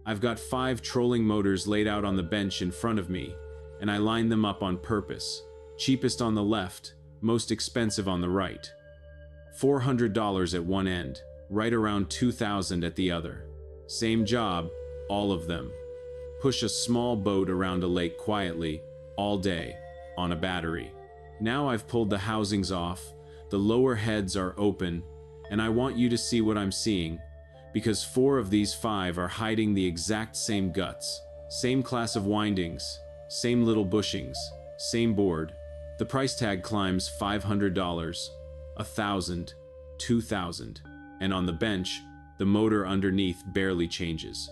I've got 5 trolling motors laid out on the bench in front of me, and I lined them up on purpose. Cheapest on the left, most expensive on the right. $400 at one end, right around $2,000 at the other. Same job, all of them. Push a small boat around a lake quietly, all day, on a battery. Now I've pulled the housings off, the lower heads are open, and I want you to see what I'm seeing, because 4 of these 5 are hiding the exact same guts. Same class of windings, same little bushings, same board. The price tag climbs $500, $1,000, $2,000, and on the bench, the motor underneath barely changes.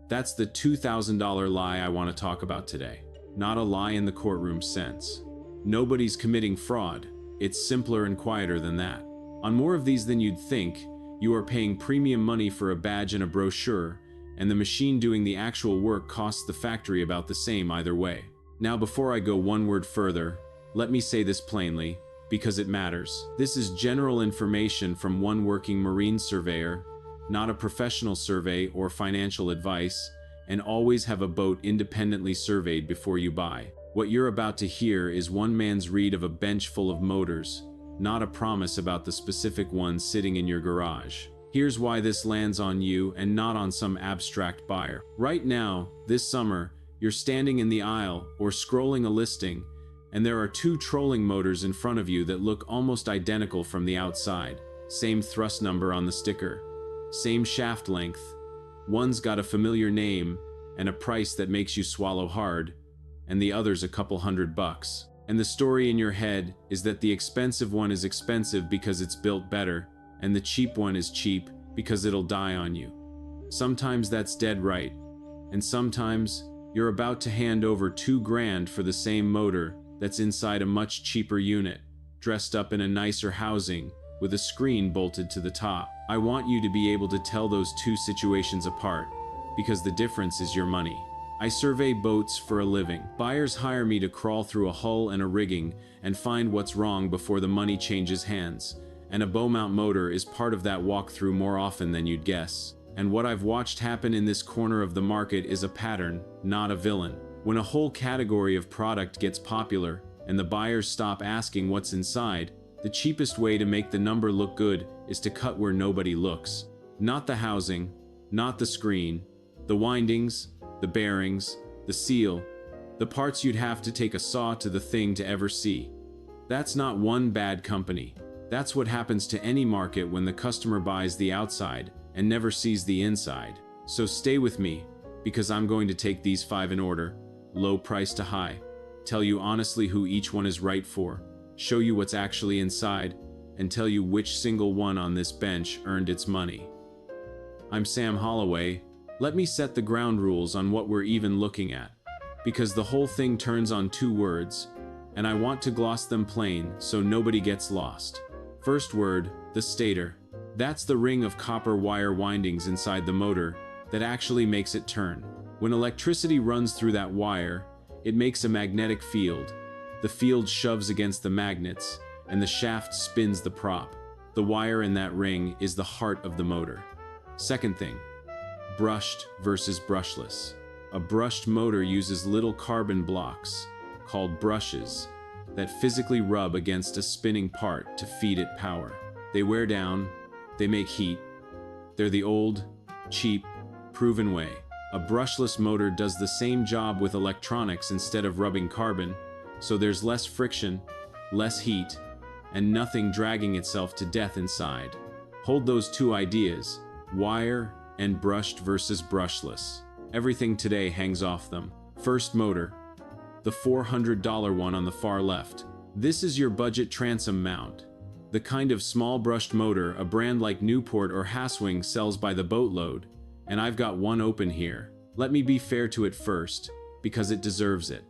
That's the $2,000 lie I want to talk about today. Not a lie in the courtroom sense. Nobody's committing fraud. It's simpler and quieter than that. On more of these than you'd think, you are paying premium money for a badge and a brochure, and the machine doing the actual work costs the factory about the same either way. Now, before I go one word further, let me say this plainly, because it matters. This is general information from one working marine surveyor, not a professional survey or financial advice, and always have a boat independently surveyed before you buy. What you're about to hear is one man's read of a bench full of motors, not a promise about the specific ones sitting in your garage. Here's why this lands on you and not on some abstract buyer. Right now, this summer, you're standing in the aisle or scrolling a listing, and there are 2 trolling motors in front of you that look almost identical from the outside. Same thrust number on the sticker, same shaft length. One's got a familiar name and a price that makes you swallow hard, and the other's a couple $100. And the story in your head is that the expensive one is expensive because it's built better, and the cheap one is cheap because it'll die on you. Sometimes that's dead right, and sometimes you're about to hand over $2,000 for the same motor that's inside a much cheaper unit, dressed up in a nicer housing, with a screen bolted to the top. I want you to be able to tell those 2 situations apart, because the difference is your money. I survey boats for a living. Buyers hire me to crawl through a hull and a rigging and find what's wrong before the money changes hands, and a bow mount motor is part of that walkthrough more often than you'd guess. And what I've watched happen in this corner of the market is a pattern, not a villain. When a whole category of product gets popular and the buyers stop asking what's inside, the cheapest way to make the number look good is to cut where nobody looks. Not the housing, not the screen, the windings, the bearings, the seal, the parts you'd have to take a saw to the thing to ever see. That's not one bad company. That's what happens to any market when the customer buys the outside and never sees the inside. So stay with me, because I'm going to take these 5 in order, low price to high, tell you honestly who each one is right for, show you what's actually inside, and tell you which single one on this bench earned its money. I'm Sam Holloway. Let me set the ground rules on what we're even looking at, because the whole thing turns on 2 words, and I want to gloss them plain so nobody gets lost. First word, the stator. That's the ring of copper wire windings inside the motor that actually makes it turn. When electricity runs through that wire, it makes a magnetic field. The field shoves against the magnets, and the shaft spins the prop. The wire in that ring is the heart of the motor. Second thing, brushed versus brushless. A brushed motor uses little carbon blocks, called brushes, that physically rub against a spinning part to feed it power. They wear down, they make heat. They're the old, cheap, proven way. A brushless motor does the same job with electronics instead of rubbing carbon, so there's less friction, less heat, and nothing dragging itself to death inside. Hold those 2 ideas, wire and brushed versus brushless. Everything today hangs off them. First motor, the $400 one on the far left. This is your budget transom mount. The kind of small brushed motor a brand like Newport or Haswing sells by the boatload, and I've got one open here. Let me be fair to it first, because it deserves it.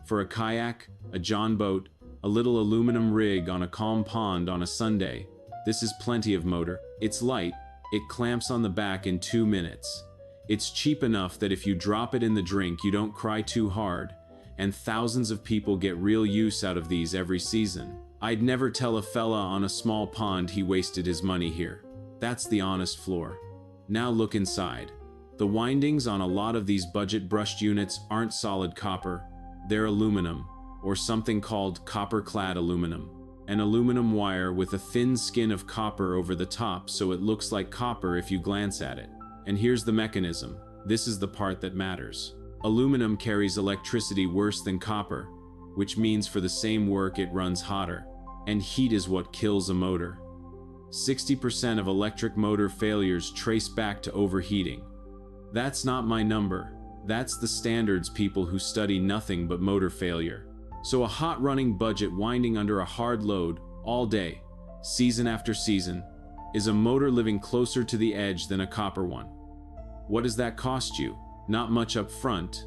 For a kayak, a john boat, a little aluminum rig on a calm pond on a Sunday, this is plenty of motor. It's light, it clamps on the back in 2 minutes. It's cheap enough that if you drop it in the drink you don't cry too hard, and thousands of people get real use out of these every season. I'd never tell a fella on a small pond he wasted his money here. That's the honest floor. Now look inside. The windings on a lot of these budget brushed units aren't solid copper, they're aluminum, or something called copper-clad aluminum. An aluminum wire with a thin skin of copper over the top so it looks like copper if you glance at it. And here's the mechanism. This is the part that matters. Aluminum carries electricity worse than copper, which means for the same work it runs hotter. And heat is what kills a motor. 60% of electric motor failures trace back to overheating. That's not my number. That's the standards people who study nothing but motor failure. So a hot running budget winding under a hard load all day, season after season, is a motor living closer to the edge than a copper one. What does that cost you? Not much up front.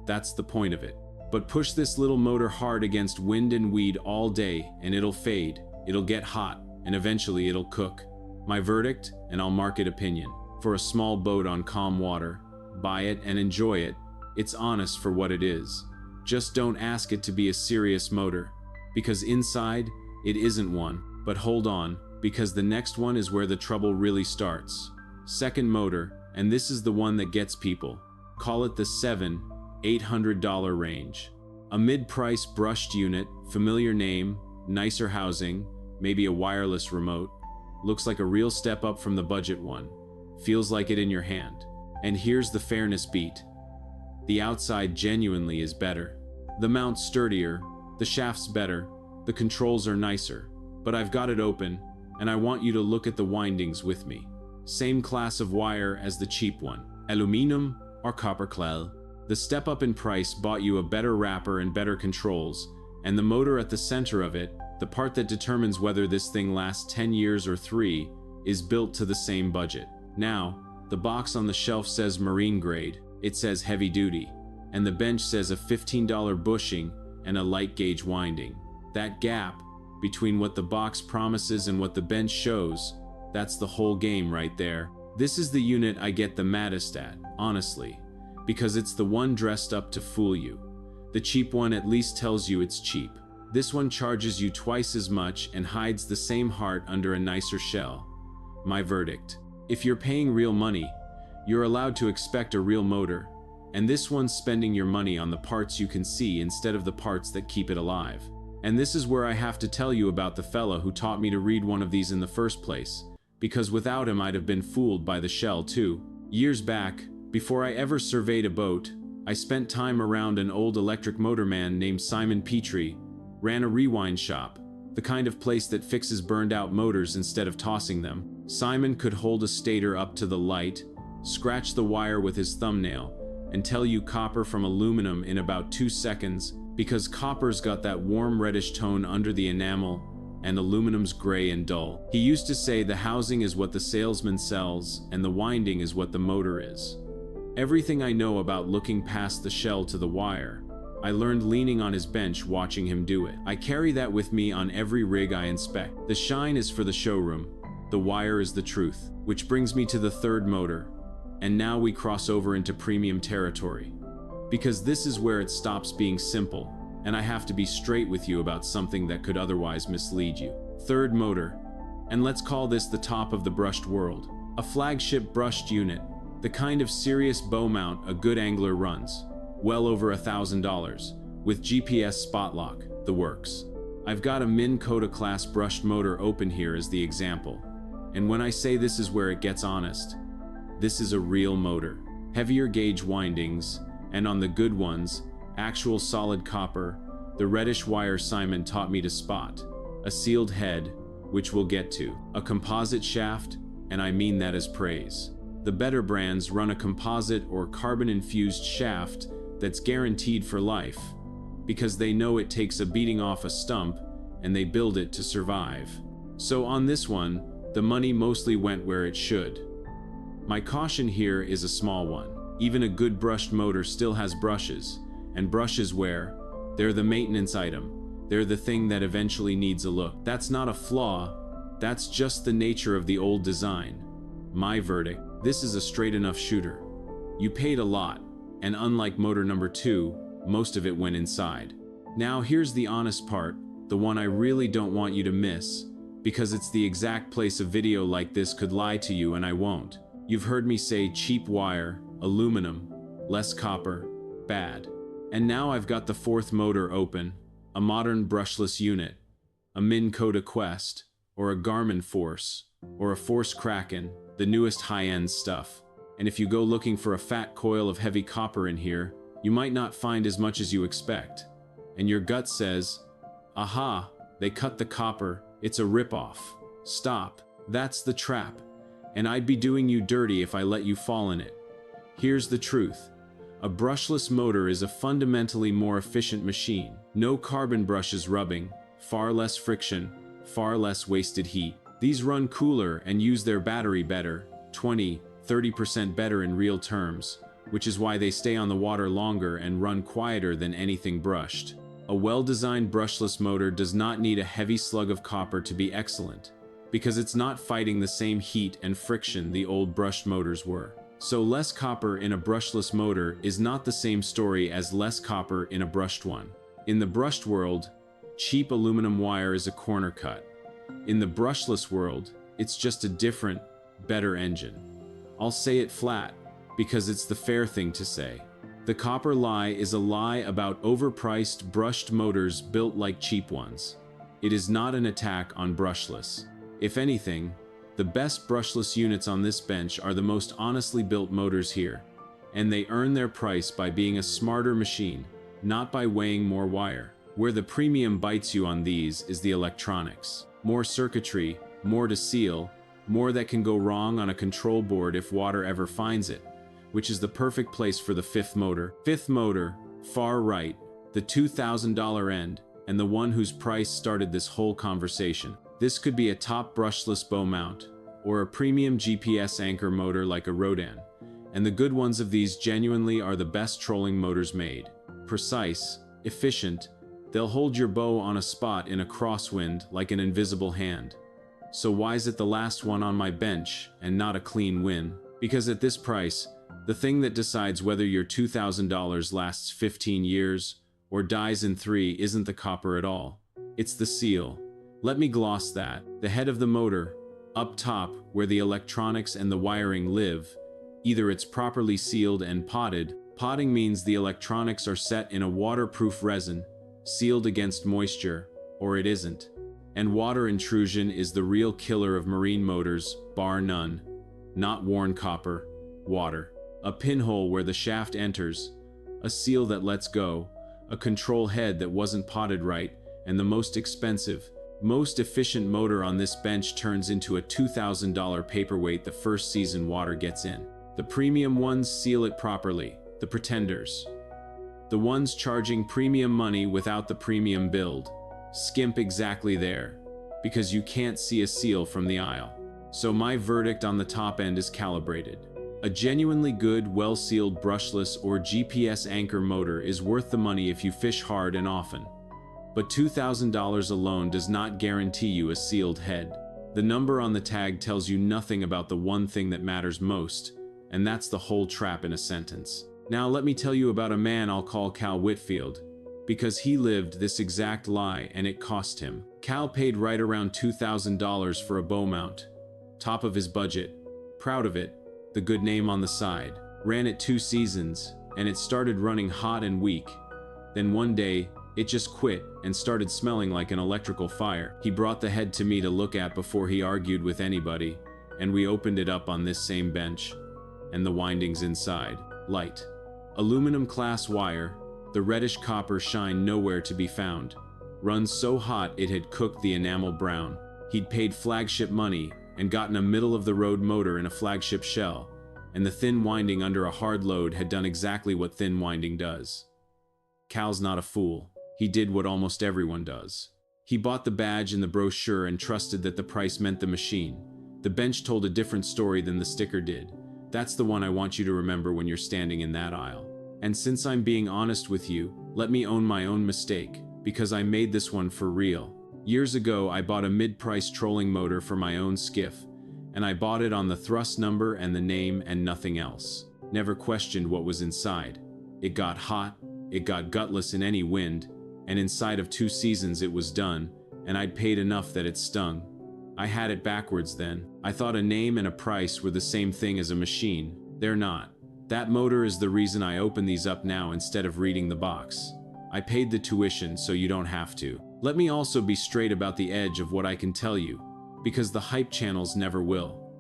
That's the point of it. But push this little motor hard against wind and weed all day and it'll fade, it'll get hot, and eventually it'll cook. My verdict, and I'll market opinion. For a small boat on calm water, buy it and enjoy it. It's honest for what it is. Just don't ask it to be a serious motor, because inside, it isn't one. But hold on, because the next one is where the trouble really starts. Second motor, and this is the one that gets people. Call it the $700–800 range. A mid-price brushed unit, familiar name, nicer housing, maybe a wireless remote. Looks like a real step up from the budget one. Feels like it in your hand. And here's the fairness beat. The outside genuinely is better. The mount's sturdier, the shaft's better, the controls are nicer. But I've got it open, and I want you to look at the windings with me. Same class of wire as the cheap one. Aluminum or copper-clad. The step up in price bought you a better wrapper and better controls, and the motor at the center of it, the part that determines whether this thing lasts 10 years or 3, is built to the same budget. Now, the box on the shelf says marine grade, it says heavy duty, and the bench says a $15 bushing and a light gauge winding. That gap between what the box promises and what the bench shows, that's the whole game right there. This is the unit I get the maddest at, honestly, because it's the one dressed up to fool you. The cheap one at least tells you it's cheap. This one charges you twice as much and hides the same heart under a nicer shell. My verdict. If you're paying real money, you're allowed to expect a real motor, and this one's spending your money on the parts you can see instead of the parts that keep it alive. And this is where I have to tell you about the fella who taught me to read one of these in the first place, because without him I'd have been fooled by the shell too. Years back, before I ever surveyed a boat, I spent time around an old electric motorman named Simon Petrie, ran a rewind shop, the kind of place that fixes burned out motors instead of tossing them. Simon could hold a stator up to the light, scratch the wire with his thumbnail, and tell you copper from aluminum in about 2 seconds, because copper's got that warm reddish tone under the enamel, and aluminum's gray and dull. He used to say the housing is what the salesman sells, and the winding is what the motor is. Everything I know about looking past the shell to the wire, I learned leaning on his bench watching him do it. I carry that with me on every rig I inspect. The shine is for the showroom, the wire is the truth. Which brings me to the third motor, and now we cross over into premium territory. Because this is where it stops being simple, and I have to be straight with you about something that could otherwise mislead you. Third motor, and let's call this the top of the brushed world. A flagship brushed unit, the kind of serious bow mount a good angler runs. Well over $1,000, with GPS spot lock, the works. I've got a Minn Kota class brushed motor open here as the example. And when I say this is where it gets honest, this is a real motor. Heavier gauge windings, and on the good ones, actual solid copper, the reddish wire Simon taught me to spot. A sealed head, which we'll get to. A composite shaft, and I mean that as praise. The better brands run a composite or carbon-infused shaft that's guaranteed for life, because they know it takes a beating off a stump, and they build it to survive. So on this one, the money mostly went where it should. My caution here is a small one. Even a good brushed motor still has brushes, and brushes where they're the maintenance item. They're the thing that eventually needs a look. That's not a flaw, that's just the nature of the old design. My verdict, this is a straight enough shooter. You paid a lot, and unlike motor number 2, most of it went inside. Now here's the honest part, the one I really don't want you to miss, because it's the exact place a video like this could lie to you and I won't. You've heard me say cheap wire, aluminum, less copper, bad. And now I've got the fourth motor open, a modern brushless unit, a Minn Kota Quest, or a Garmin Force, or a Force Kraken, the newest high-end stuff. And if you go looking for a fat coil of heavy copper in here, you might not find as much as you expect. And your gut says, aha, they cut the copper, it's a ripoff. Stop, that's the trap. And I'd be doing you dirty if I let you fall in it. Here's the truth. A brushless motor is a fundamentally more efficient machine. No carbon brushes rubbing, far less friction, far less wasted heat. These run cooler and use their battery better, 20–30% better in real terms, which is why they stay on the water longer and run quieter than anything brushed. A well-designed brushless motor does not need a heavy slug of copper to be excellent, because it's not fighting the same heat and friction the old brushed motors were. So less copper in a brushless motor is not the same story as less copper in a brushed one. In the brushed world, cheap aluminum wire is a corner cut. In the brushless world, it's just a different, better engine. I'll say it flat, because it's the fair thing to say. The copper lie is a lie about overpriced brushed motors built like cheap ones. It is not an attack on brushless. If anything, the best brushless units on this bench are the most honestly built motors here, and they earn their price by being a smarter machine, not by weighing more wire. Where the premium bites you on these is the electronics. More circuitry, more to seal, more that can go wrong on a control board if water ever finds it, which is the perfect place for the fifth motor. Fifth motor, far right, the $2,000 end, and the one whose price started this whole conversation. This could be a top brushless bow mount, or a premium GPS anchor motor like a Rodan, and the good ones of these genuinely are the best trolling motors made. Precise, efficient, they'll hold your bow on a spot in a crosswind like an invisible hand. So why is it the last one on my bench and not a clean win? Because at this price, the thing that decides whether your $2,000 lasts 15 years or dies in 3 isn't the copper at all. It's the seal. Let me gloss that. The head of the motor, up top where the electronics and the wiring live, either it's properly sealed and potted. Potting means the electronics are set in a waterproof resin, sealed against moisture, or it isn't. And water intrusion is the real killer of marine motors, bar none. Not worn copper, water. A pinhole where the shaft enters, a seal that lets go, a control head that wasn't potted right, and the most expensive, most efficient motor on this bench turns into a $2,000 paperweight the first season water gets in. The premium ones seal it properly, the pretenders. The ones charging premium money without the premium build. Skimp exactly there, because you can't see a seal from the aisle. So my verdict on the top end is calibrated. A genuinely good, well-sealed brushless or GPS anchor motor is worth the money if you fish hard and often. But $2,000 alone does not guarantee you a sealed head. The number on the tag tells you nothing about the one thing that matters most, and that's the whole trap in a sentence. Now let me tell you about a man I'll call Cal Whitfield, because he lived this exact lie and it cost him. Cal paid right around $2,000 for a bow mount. Top of his budget. Proud of it. The good name on the side. Ran it 2 seasons, and it started running hot and weak. Then one day, it just quit and started smelling like an electrical fire. He brought the head to me to look at before he argued with anybody, and we opened it up on this same bench. And the windings inside. Light. Aluminum class wire, the reddish copper shine nowhere to be found. Runs so hot it had cooked the enamel brown. He'd paid flagship money and gotten a middle-of-the-road motor in a flagship shell, and the thin winding under a hard load had done exactly what thin winding does. Cal's not a fool. He did what almost everyone does. He bought the badge in the brochure and trusted that the price meant the machine. The bench told a different story than the sticker did. That's the one I want you to remember when you're standing in that aisle. And since I'm being honest with you, let me own my own mistake, because I made this one for real. Years ago, I bought a mid-price trolling motor for my own skiff, and I bought it on the thrust number and the name and nothing else. Never questioned what was inside. It got hot, it got gutless in any wind, and inside of 2 seasons it was done, and I'd paid enough that it stung. I had it backwards then. I thought a name and a price were the same thing as a machine. They're not. That motor is the reason I open these up now instead of reading the box. I paid the tuition so you don't have to. Let me also be straight about the edge of what I can tell you, because the hype channels never will.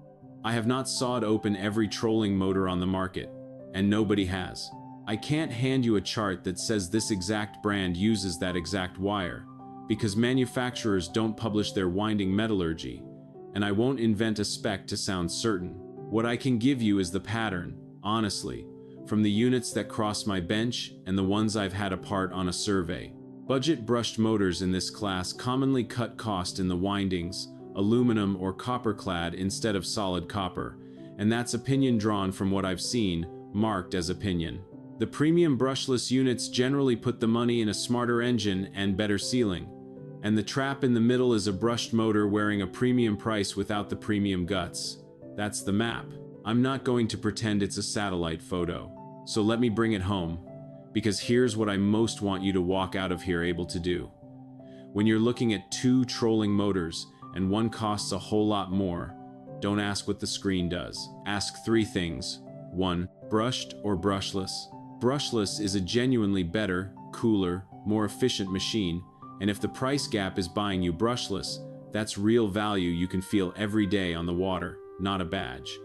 I have not sawed open every trolling motor on the market, and nobody has. I can't hand you a chart that says this exact brand uses that exact wire, because manufacturers don't publish their winding metallurgy, and I won't invent a spec to sound certain. What I can give you is the pattern, honestly, from the units that cross my bench and the ones I've had apart on a survey. Budget brushed motors in this class commonly cut cost in the windings, aluminum or copper-clad instead of solid copper, and that's opinion drawn from what I've seen, marked as opinion. The premium brushless units generally put the money in a smarter engine and better sealing, and the trap in the middle is a brushed motor wearing a premium price without the premium guts. That's the map. I'm not going to pretend it's a satellite photo, so let me bring it home, because here's what I most want you to walk out of here able to do. When you're looking at two trolling motors, and one costs a whole lot more, don't ask what the screen does. Ask three things. 1. Brushed or brushless? Brushless is a genuinely better, cooler, more efficient machine, and if the price gap is buying you brushless, that's real value you can feel every day on the water, not a badge.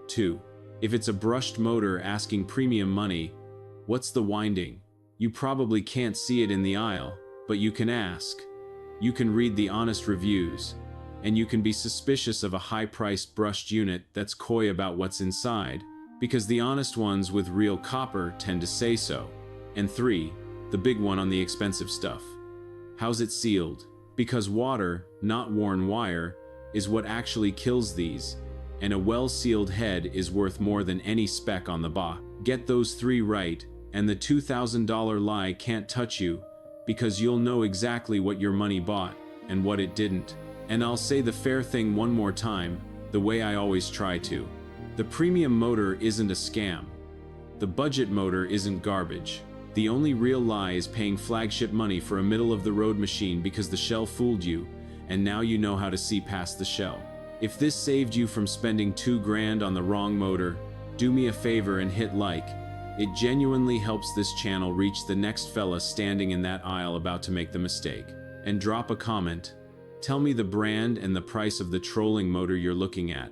2. If it's a brushed motor asking premium money, what's the winding? You probably can't see it in the aisle, but you can ask. You can read the honest reviews, and you can be suspicious of a high-priced brushed unit that's coy about what's inside, because the honest ones with real copper tend to say so. And 3, the big one on the expensive stuff. How's it sealed? Because water, not worn wire, is what actually kills these, and a well-sealed head is worth more than any spec on the box. Get those 3 right, and the $2,000 lie can't touch you, because you'll know exactly what your money bought and what it didn't. And I'll say the fair thing one more time, the way I always try to. The premium motor isn't a scam. The budget motor isn't garbage. The only real lie is paying flagship money for a middle-of-the-road machine because the shell fooled you, and now you know how to see past the shell. If this saved you from spending $2 grand on the wrong motor, do me a favor and hit like. It genuinely helps this channel reach the next fella standing in that aisle about to make the mistake. And drop a comment. Tell me the brand and the price of the trolling motor you're looking at.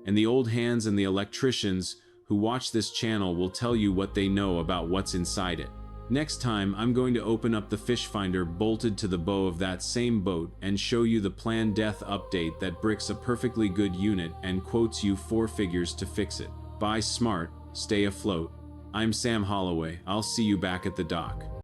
And the old hands and the electricians who watch this channel will tell you what they know about what's inside it. Next time, I'm going to open up the fish finder bolted to the bow of that same boat and show you the planned death update that bricks a perfectly good unit and quotes you 4 figures to fix it. Buy smart, stay afloat. I'm Sam Holloway. I'll see you back at the dock.